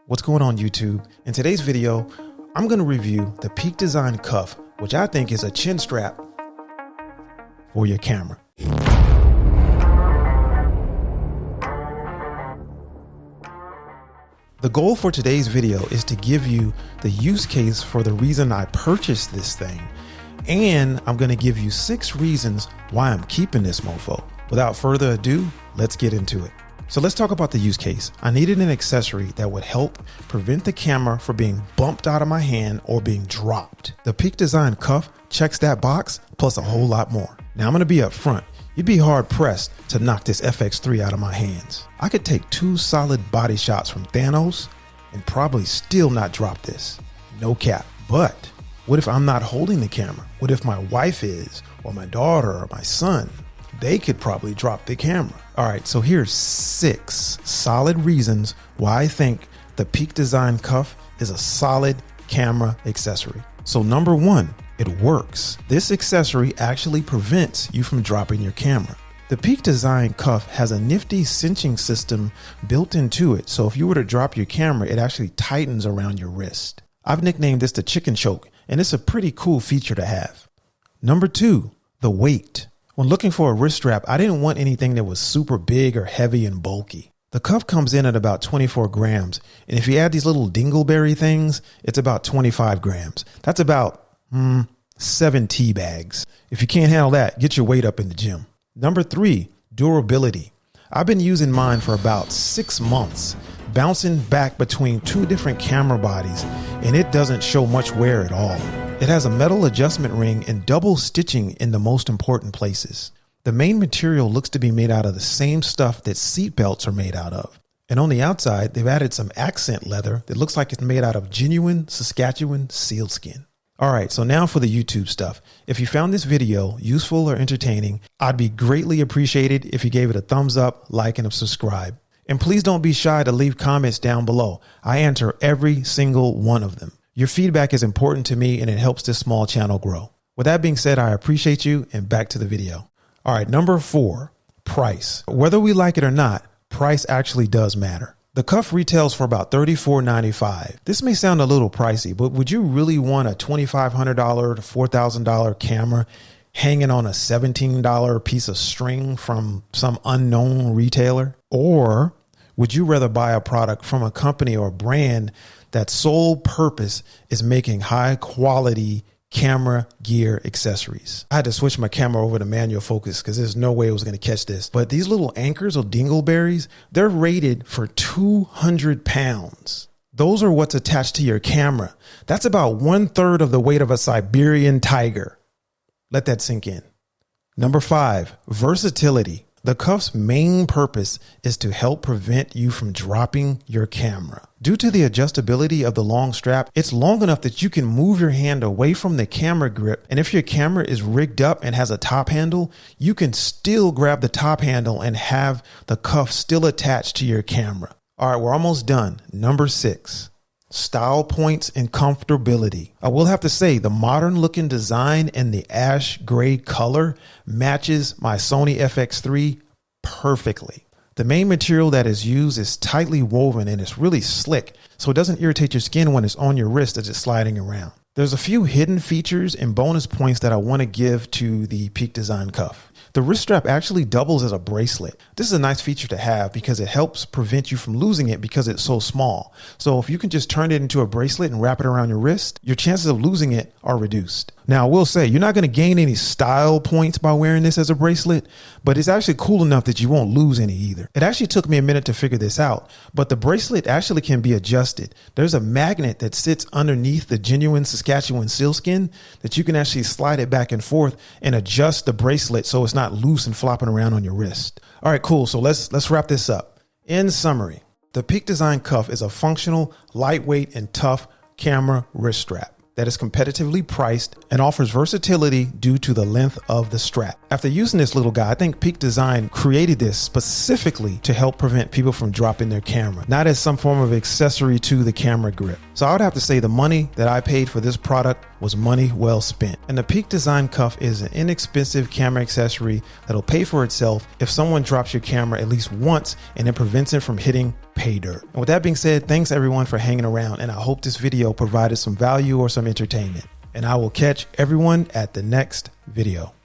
What's going on YouTube? In today's video, I'm going to review the Peak Design cuff, which I think is a chin strap for your camera. The goal for today's video is to give you the use case for the reason I purchased this thing, and I'm going to give you 6 reasons why I'm keeping this mofo. Without further ado, let's get into it. So let's talk about the use case. I needed an accessory that would help prevent the camera from being bumped out of my hand or being dropped. The Peak Design cuff checks that box plus a whole lot more. Now I'm going to be up front. You'd be hard pressed to knock this FX3 out of my hands. I could take 2 solid body shots from Thanos and probably still not drop this. No cap. But what if I'm not holding the camera? What if my wife is, or my daughter, or my son? They could probably drop the camera. All right, so here's 6 solid reasons why I think the Peak Design cuff is a solid camera accessory. So number 1, it works. This accessory actually prevents you from dropping your camera. The Peak Design cuff has a nifty cinching system built into it, so if you were to drop your camera, it actually tightens around your wrist. I've nicknamed this the chicken choke, and it's a pretty cool feature to have. Number 2, the weight. When looking for a wrist strap, I didn't want anything that was super big or heavy and bulky. The cuff comes in at about 24 grams, and if you add these little Dingle Berry things, it's about 25 grams. That's about 7 tea bags. If you can't handle that, get your weight up in the gym. Number 3, durability. I've been using mine for about 6 months, bouncing back between 2 different camera bodies, and it doesn't show much wear at all. It has a metal adjustment ring and double stitching in the most important places. The main material looks to be made out of the same stuff that seat belts are made out of. And on the outside, they've added some accent leather that looks like it's made out of genuine Saskatchewan sealskin. All right, so now for the YouTube stuff. If you found this video useful or entertaining, I'd be greatly appreciated if you gave it a thumbs up, like, and subscribe. And please don't be shy to leave comments down below. I answer every single one of them. Your feedback is important to me and it helps this small channel grow. With that being said, I appreciate you, and back to the video. All right, number 4, price. Whether we like it or not, price actually does matter. The cuff retails for about $34.95. This may sound a little pricey, but would you really want a $2,500 to $4,000 camera hanging on a $17 piece of string from some unknown retailer? Or would you rather buy a product from a company or brand that sole purpose is making high quality camera gear accessories? I had to switch my camera over to manual focus because there's no way it was going to catch this. But these little anchors or dingleberries, they're rated for 200 pounds. Those are what's attached to your camera. That's about 1/3 of the weight of a Siberian tiger. Let that sink in. Number 5, versatility. The cuff's main purpose is to help prevent you from dropping your camera. Due to the adjustability of the long strap, it's long enough that you can move your hand away from the camera grip. And if your camera is rigged up and has a top handle, you can still grab the top handle and have the cuff still attached to your camera. All right, we're almost done. Number 6. Style points and comfortability. I will have to say the modern looking design and the ash gray color matches my Sony FX3 perfectly. The main material that is used is tightly woven and it's really slick, so it doesn't irritate your skin when it's on your wrist as it's sliding around. There's a few hidden features and bonus points that I want to give to the Peak Design cuff. The wrist strap actually doubles as a bracelet. This is a nice feature to have because it helps prevent you from losing it because it's so small. So if you can just turn it into a bracelet and wrap it around your wrist, your chances of losing it are reduced. Now, I will say you're not going to gain any style points by wearing this as a bracelet, but it's actually cool enough that you won't lose any either. It actually took me a minute to figure this out, but the bracelet actually can be adjusted. There's a magnet that sits underneath the genuine Saskatchewan sealskin that you can actually slide it back and forth and adjust the bracelet so it's not loose and flopping around on your wrist. All right, cool. So let's wrap this up. In summary, the Peak Design cuff is a functional, lightweight, and tough camera wrist strap that is competitively priced and offers versatility due to the length of the strap. After using this little guy, I think Peak Design created this specifically to help prevent people from dropping their camera, not as some form of accessory to the camera grip. So I would have to say the money that I paid for this product was money well spent. And the Peak Design Cuff is an inexpensive camera accessory that'll pay for itself if someone drops your camera at least once and it prevents it from hitting pay dirt. And with that being said, thanks everyone for hanging around, and I hope this video provided some value or some entertainment. And I will catch everyone at the next video.